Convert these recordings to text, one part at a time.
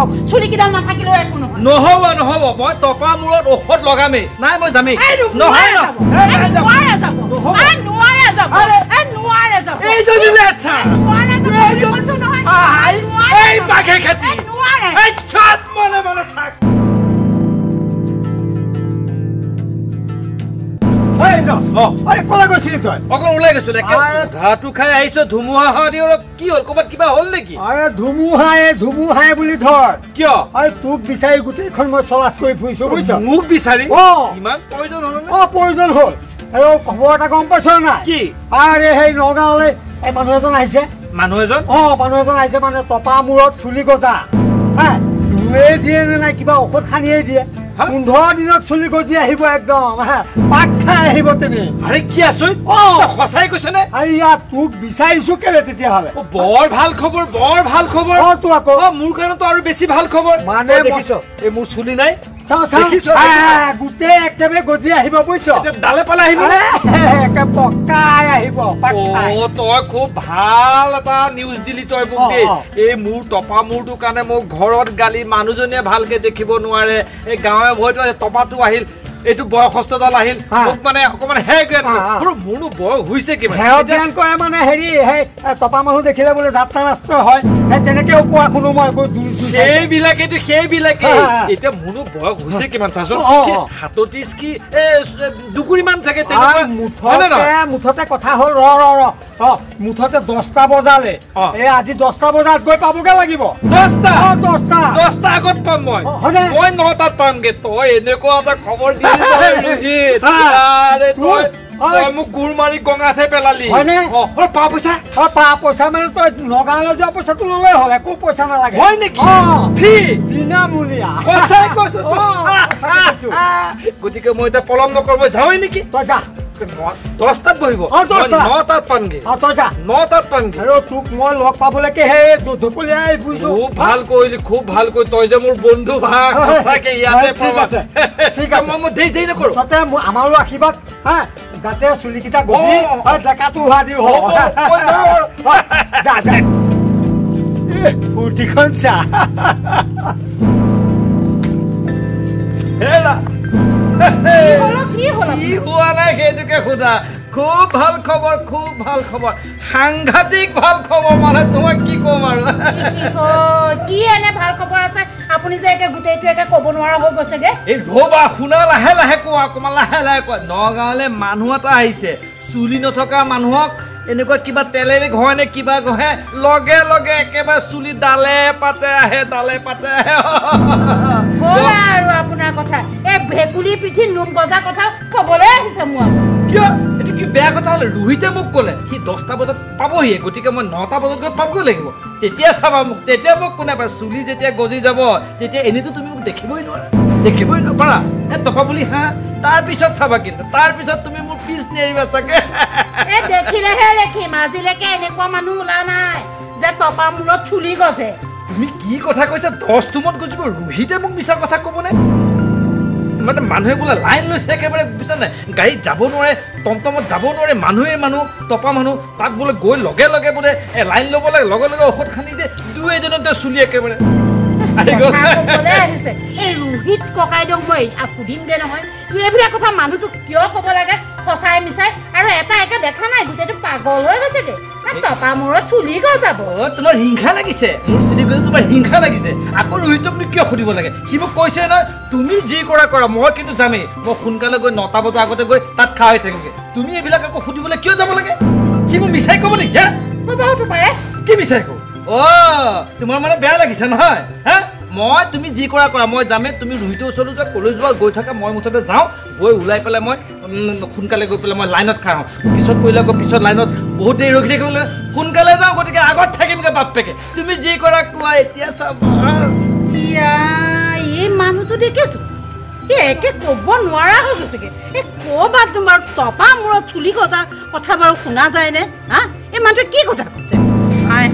থাকক চুলি কিডাল নাথাকিলেও একো নহয় নহব নহব মই টপা মূৰত ঔষধ লগামে নাই মই যামেই নহয় নোৱাৰে যাব নোৱাৰে যাব এই যদি লেছা নোৱাৰে যাব কৈছো নহয় এই বাঘে খেতি নোৱাৰে এই ছাত মনে মনে থাক এই ন আরে কোলা গৈছিলি তই অকল ওলাই গৈছো ঘাটু খাই আহিছো ধুমুহা হৰি কি হল কবাত কিবা হল নেকি আৰে ধুমুহাই বুলি ধৰ কিয় আৰে তোক বিচাৰি গুটেইখন মই চলাত কৰি ফুৰিছো বুইছ মোক বিচাৰি ইমান প্ৰয়োজন হল প্ৰয়োজন হল আৰু খবৰ এটা গম পাইছ না কি আৰে সেই নগাঁৱলৈ এই মানুহ এজন আহিছে মানুহ এজন আহিছে মানে টপা মূৰত চুলি গজা হা ৰুৱে দিয়ে নাই কিবা ঔষধ খানিয়ে দিয়ে 15 দিনত চুলি গজি আহিব একদম পাক খাই আহিব তেনে আরে কি আছই সঁচাই কৈছ নে আইয়া তোক বিচাৰিছো কেলে তেতিয়া হলে বৰ ভাল খবৰ তো আকৌ মোৰ কাৰণে তো আৰু বেছি ভাল খবৰ মানে দেখিছ এই মোৰ চুলি নাই দেখিছ গুটে একেবাৰে গজি আহিব বুইছ ডালে পালে আহিব একে পকাই আহিব ও তই খুব ভাল এটা নিউজ দিলি তই মোক দে এই মোৰ টপা মূৰটো কাৰণে মোক ঘৰত গালি মানুহজনে ভালকে দেখিব নোৱাৰে এই গাঁৱে ভয়টো টপাটো আহিল এইটো বয়সস্থডাল আহিল মোক মানে অকমান হেগ্ৰেন মোৰনো বয়স হৈছে কিবা হেগ্ৰেন কয় মানে হেৰি হে টপা মানুহ দেখিলে বোলে যাত্ৰা নষ্ট হয় তেনেকেও কোৱা শুনো মই সেইবিলাকে এতিয়া মোৰনো বয়স হৈছে কিমান চাচোন হাততিস কি দুকুৰিমান চাগে মুঠতে কথা হল মুঠতে 10টা বজালে এই আজি 10টা বজাত গৈ পাবগে লাগিব 10টা আগত পাম মই 9টাত পামগে তই এনেকুৱা এটা খবৰ দি মোক গুৰ মাৰি গঙাতে পেলালি পা পইচা মানে তই নগাঁৱলৈ যোৱা পইচাটো ললে হ'ল একো পইচা নালাগে হয় নেকি বিনামূলীয়া গতিকে মই এতিয়া পলম নকৰো মই যাওঁই নেকি তই যা 10টাত বহিব 9টাত পামগে তই যা 9টাত পামগে আৰু তোক মই লগ পাবলৈকে সেই দুপলীয়াই বুজিছো খুব ভাল কৰি তই যে মোৰ বন্ধু ভাই সঁচাকে ইয়াতে ঠিক আছে মই দেই নকৰো তাতে আমাৰো আশীৰ্বাদ হা যাতে চুলিকেইটা গজি ডেকাটো হোৱা দিও যা ফূৰ্তিখন চা খুব ভাল খবৰ সাংঘাতিক ভাল খবৰ মানে তোমাক কি কম আৰু কি এনে ভাল খবৰ আছে আপুনি যে একে গুটেইটো একে ক'ব নোৱাৰা হৈ গৈছেগে এই ৰবা শুনা লাহে কোৱা অকমান লাহে কোৱা নগাঁৱলে মানুহ এটা আহিছে চুলি নথকা মানুহক এনেকুৱা কিবা তেলেৰে ঘহে নে কিবা ঘহে লগে একেবাৰে চুলি ডালে পাতে আহে আৰু আপোনাৰ কথা এই ভেকুলি পিঠি নুম গজা কথা ক'বলৈ আহিছে মোৰ কিয় এটো কি বেয়া কথা হলে ৰোহিতে মোক ক'লে সি 10টা বজাত পাবহি গতিকে মই 9টা বজাত গৈ পাবগৈ লাগিব তেতিয়া চাবা তেতিয়া মোক কোনে পায় চুলি যেতিয়া গজি যাব তেতিয়া এনেতো তুমি মোক দেখিবই নপাৰা টপা বুলি হা তাৰপিছত চাবা কিন্তু তাৰপিছত তুমি মোৰ পিছ নেৰিবা চাগে দেখিলেহে দেখিম আজিলৈকে এনেকুৱা মানুহ ওলা নাই যে টপা মূৰত চুলি গজে তুমি কি কথা কৈছা 10 তুমত গজিব ৰোহিতে মোক মিছা কথা ক'বনে মানে মানুহে বোলে লাইন লৈছে একেবাৰে বুজিছা নাই গাড়ীত যাব নোৱাৰে টমটমত যাব নোৱাৰে মানুহ টপা মানুহ তাক বোলে গৈ লগে বোলে লাইন ল'ব লাগে লগে ঔষধ খানি দিয়ে দুই এদিনতে চুলি একেবাৰে ৰোহিত ককাইদেউক মই সুধিমগে নহয় এইবিলাক কথা মানুহটো কিয় ক'ব লাগে সঁচাই মিছাই আৰু এটা একে দেখা নাই গোটেইটো পাগল হৈ গৈছেগে টপা মূৰত চুলি গজাব তোমাৰ হিংসা লাগিছে মোৰ চুলি গজা তোমাৰ হিংসা লাগিছে আকৌ ৰোহিতক কিয় সুধিব লাগে সি মোক কৈছে নহয় তুমি যি কৰা মই কিন্তু যামেই মই সোনকালে গৈ 9টা বজাৰ আগতে গৈ তাত খা হৈ থাকিমগে তুমি এইবিলাক আকৌ সুধিবলৈ কিয় যাব লাগে সি মোক মিছাই ক'ব নেকি ক'বতো পাৰে কি মিছাই ক'ব তোমাৰ মানে বেয়া লাগিছে নহয় হা মই তুমি যি কৰা মই যামে তুমি ৰোহিতৰ ওচৰলৈ যোৱা কলৈ যোৱা গৈ থাকা মই মুঠতে যাওঁ গৈ ওলাই পেলাই মই সোনকালে গৈ পেলাই মই লাইনত খাওঁ পিছত কৰিলে আকৌ পিছত লাইনত বহুত দেৰি ৰখি থাকিবলৈ সোনকালে যাওঁ গতিকে আগত থাকিমগৈ বাপেকে তুমি যি কৰা কোৱা এতিয়া চাবা এই মানুহটো দেখিছো একে ক'ব নোৱাৰা হৈ গৈছেগে ক'ৰবাত তোমাৰ টপা মূৰত চুলি গজা কথা বাৰু শুনা যায়নে হা এই মানুহটোৱে কি কথা কৈছে হাই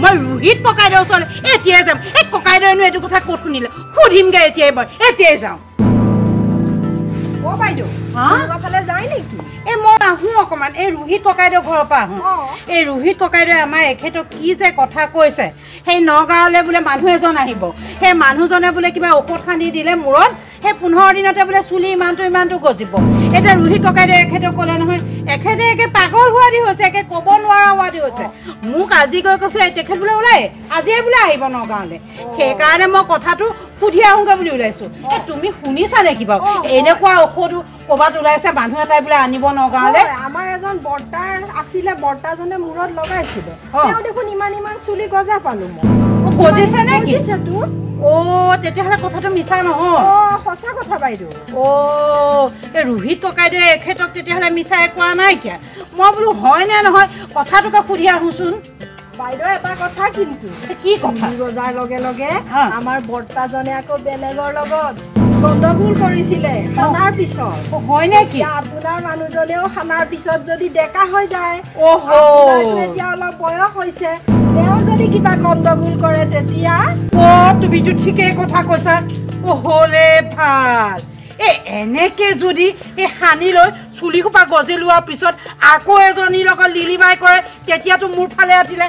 মই ৰোহিত ককাইদেউৰ ওচৰলৈ এতিয়াই যাম এই ককাইদেউনো এইটো কথা ক'ত শুনিলে সুধিমগে এতিয়াই যাওঁ বাইদেউ ফালে যায় নেকি মই আহো অকমান এই ৰোহিত ককাইদেউ ঘৰৰ পৰা আহো এই ৰোহিত ককাইদেউ আমাৰ এখেতক কি যে কথা কৈছে সেই নগাঁৱলৈ বোলে মানুহ এজন আহিব সেই মানুহজনে বোলে কিবা ঔষধ খান্দি দিলে মূৰত সেই 15 দিনতে বোলে চুলি ইমানটো গজিব এতিয়া ৰোহিত ককাইদেউ এখেতক ক'লে নহয় এখেতে একে পাগল হোৱা দি হৈছে একে ক'ব নোৱাৰা হোৱা দি হৈছে মোক আজি গৈ কৈছে তেখেত বোলে ওলাই আজিয়ে বোলে আহিব নগাঁৱলৈ সেইকাৰণে মই কথাটো সুধি আহোঁগৈ বুলি ওলাইছো তুমি শুনিছা নেকি বাৰু এনেকুৱা ঔষধ ক'ৰবাত ওলাইছে মানুহ এটাই বোলে আনিব নগাঁৱলৈ আমাৰ এজন বৰ্তাৰ আছিলে বৰ্তাজনে মূৰত লগাইছিলে তেওঁ দেখোন ইমান চুলি গজা পালো মই গজিছে নে কি গজিছেতো তেতিয়াহ'লে কথাটো মিছা নহয় সঁচা কথা বাইদেউ এই ৰোহিত ককাইদেউ এখেতক তেতিয়াহ'লে মিছাই কোৱা নাই কিয় মই বোলো হয় নে নহয় কথাটোকে সুধি আহোচোন বাইদেউ এটা কথা কিন্তু কি কথা গজাৰ লগে লগে আমাৰ বৰ্তাজনে আকৌ বেলেগৰ লগত গণ্ডগোল কৰিছিলে খানাৰ পিছত হয় নেকি আপোনাৰ মানুহজনেও খানাৰ পিছত যদি ডেকা হৈ যায় এতিয়া অলপ বয়স হৈছে তেওঁ যদি কিবা গণ্ডগোল কৰে তেতিয়া তুমিতো ঠিকেই কথা কৈছা হ'লে ভাল এনেকে যদি এই সানি লৈ চুলি সোপা গজি লোৱাৰ পিছত আকৌ এজনীৰ লগত লিলিমাই কৰে তেতিয়াতো মোৰ ফালে আছিলে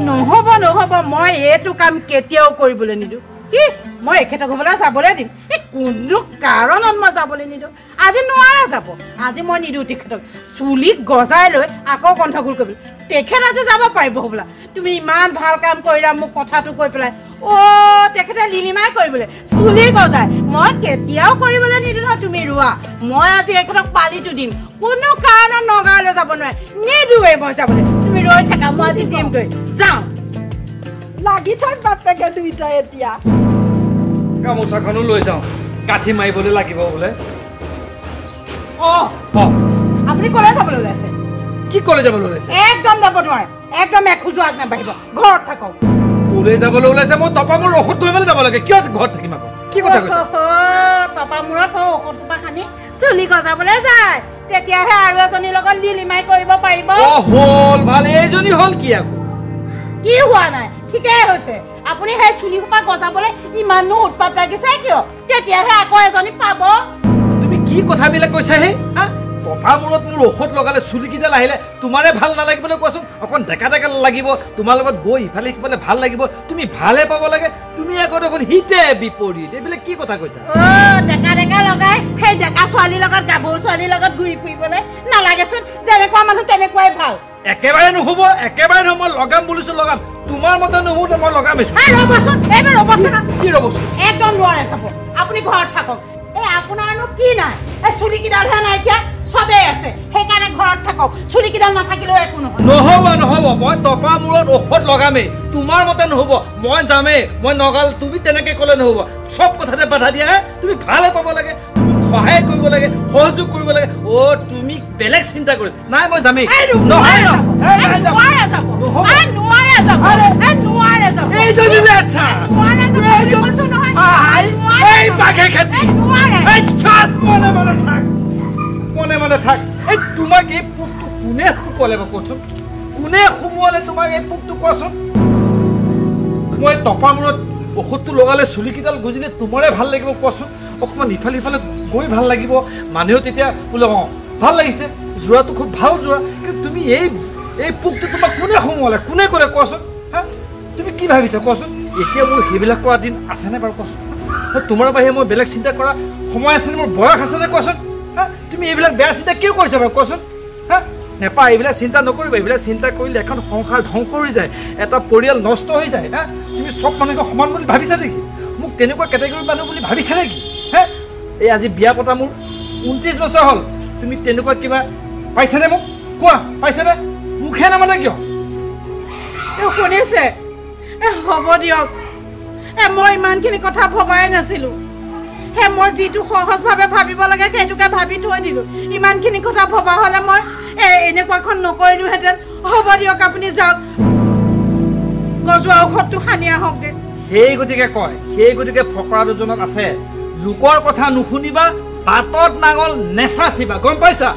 নহ'ব মই এইটো কাম কেতিয়াও কৰিবলৈ নিদিওঁ কি মই এখেতক হ'বলৈ যাবলৈ দিম কোনো কাৰণত মই যাবলৈ নিদিওঁ আজি নোৱাৰা যাব আজি মই নিদিওঁ তেখেতক চুলি গজাই লৈ আকৌ গণ্ডগোল কৰিবলৈ তেখেত আজি যাব পাৰিব হ'বলা তুমি ইমান ভাল কাম কৰিলা মোক কথাটো কৈ পেলাই তেখেতে লিলিমাই কৰিবলৈ চুলি গজাই মই কেতিয়াও কৰিবলৈ নিদিওঁ নহয় তুমি ৰোৱা মই আজি এখেতক পালিটো দিম কোনো কাৰণত নগাঁৱলৈ যাব নোৱাৰে নিদিওঁৱেই মই যাবলৈ তুমি ৰৈ থাকা মই আজি দিমগৈ যাওঁ লাগি থাক বাপেকে দুইটাই এতিয়া গামোচাখনো লৈ যাওঁ কাঠি মাৰিবলৈ লাগিব বোলে আপুনি ক'লৈ যাবলৈ ওলাইছে কি ক'লৈ যাবলৈ ওলাইছে একদম যাব নোৱাৰে একদম এখোজো আগ নাবাঢ়িব ঘৰত থাকক ক'লৈ যাবলৈ ওলাইছে মই তপামূৰ ঔষধ ধৰিবলৈ যাব লাগে কিয় ঘৰত থাকিম আকৌ কি কথা কৈছে তপামূৰত ঔষধ সোপা খানি চুলি গজাবলৈ যায় তেতিয়াহে আৰু এজনীৰ লগত লিলিমাই কৰিব পাৰিব হ'ল ভাল এইজনী হ'ল কি আকৌ কি হোৱা নাই ঠিকেই হৈছে আপুনি সেই চুলি সোপা গজাবলৈ ইমানো উৎপাত লাগিছে কিয় তেতিয়াহে আকৌ এজনী পাব তুমি কি কথাবিলাক কৈছা হে তপামূৰত মোৰ ঔষধ লগালে চুলিকেইডাল আহিলে তোমাৰে ভাল নালাগিবলৈ কোৱাচোন অকণ ডেকা লাগিব তোমাৰ লগত গৈ ইফালে সিফালে ভাল লাগিব তুমি ভালে পাব লাগে তুমি আকৌ দেখোন হিতে বিপৰীত এইবিলাক কি কথা কৈছা ডেকা লগাই সেই ডেকা ছোৱালীৰ লগত গাভৰু ছোৱালীৰ লগত ঘূৰি ফুৰিবলৈ নালাগেচোন যেনেকুৱা মানুহ তেনেকুৱাই ভাল একেবাৰে নহ'ব মই লগাম বুলিছো লগাম তোমাৰ মতে নহ'ব মই লগামিছো ৰ'বচোন এইবাৰ ৰ'বচোন কি ৰ'বচোন একদম নোৱাৰে চাব আপুনি ঘৰত থাকক আপোনাৰনো কি নাই এই চুলিকেইডালহে নাইকিয়া চবেই আছে সেইকাৰণে ঘৰত থাকক চুলিকেইডাল নাথাকিলেও একো নহ'ব মই তপামূৰত ঔষধ লগামেই তোমাৰ মতে নহ'ব মই যামেই মই নগাল তুমি তেনেকে ক'লে নহ'ব চব কথাতে বাধা দিয়া তুমি ভালে পাব লাগে সহায় কৰিব লাগে সহযোগ কৰিব লাগে তুমি বেলেগ চিন্তা কৰি নাই মই যামেই মনে থাক এই তোমাক এই পোকটো কোনে শুকলে কোৱাচোন কোনে সোমোৱালে তোমাক এই পোকটো কোৱাচোন মই তপামূৰত ঔষধটো লগালে চুলিকেইডাল গজিলে তোমাৰে ভাল লাগিব কোৱাচোন অকণমান ইফালে গৈ ভাল লাগিব মানুহেও তেতিয়া বোলে ভাল লাগিছে যোৰাটো খুব ভাল যোৰা কিন্তু তুমি এই পোকটো তোমাক কোনে সোমোৱালে কোনে কৰে কোৱাচোন তুমি কি ভাবিছা কোৱাচোন এতিয়া মোৰ সেইবিলাক কৰা দিন আছেনে বাৰু কোৱাচোন তোমাৰ বাহিৰে মই বেলেগ চিন্তা কৰা সময় আছেনে মোৰ বয়স আছেনে কোৱাচোন তুমি এইবিলাক বেয়া চিন্তা কিয় কৰিছা বাৰু কোৱাচোন নেপা এইবিলাক চিন্তা নকৰিবা এইবিলাক চিন্তা কৰিলে এখন সংসাৰ ধ্বংস হৈ যায় এটা পৰিয়াল নষ্ট হৈ যায় তুমি চব মানুহকে সমান বুলি ভাবিছা নেকি মোক তেনেকুৱা কেটেগৰীৰ মানুহ বুলি ভাবিছা নেকি এই আজি বিয়া পতা মোৰ 29 বছৰ হ'ল তুমি তেনেকুৱা কিবা পাইছানে মোক কোৱা পাইছানে মুখে নামানে কিয় শুনিছে হ'ব দিয়ক মই ইমানখিনি কথা ভবাই নাছিলোঁ মই যিটো সহজভাৱে ভাবিব লাগে সেইটোকে ভাবি থৈ দিলোঁ ইমানখিনি কথা ভবা হ'লে মই এনেকুৱাখন নকৰিলোহেঁতেন হ'ব দিয়ক আপুনি যাওক গজোৱা ঔষধটো সানি আহকগৈ সেই গতিকে ফকৰা দুজনত আছে লোকৰ কথা নুশুনিবা বাটত নাঙল নেচাচিবা গম পাইছা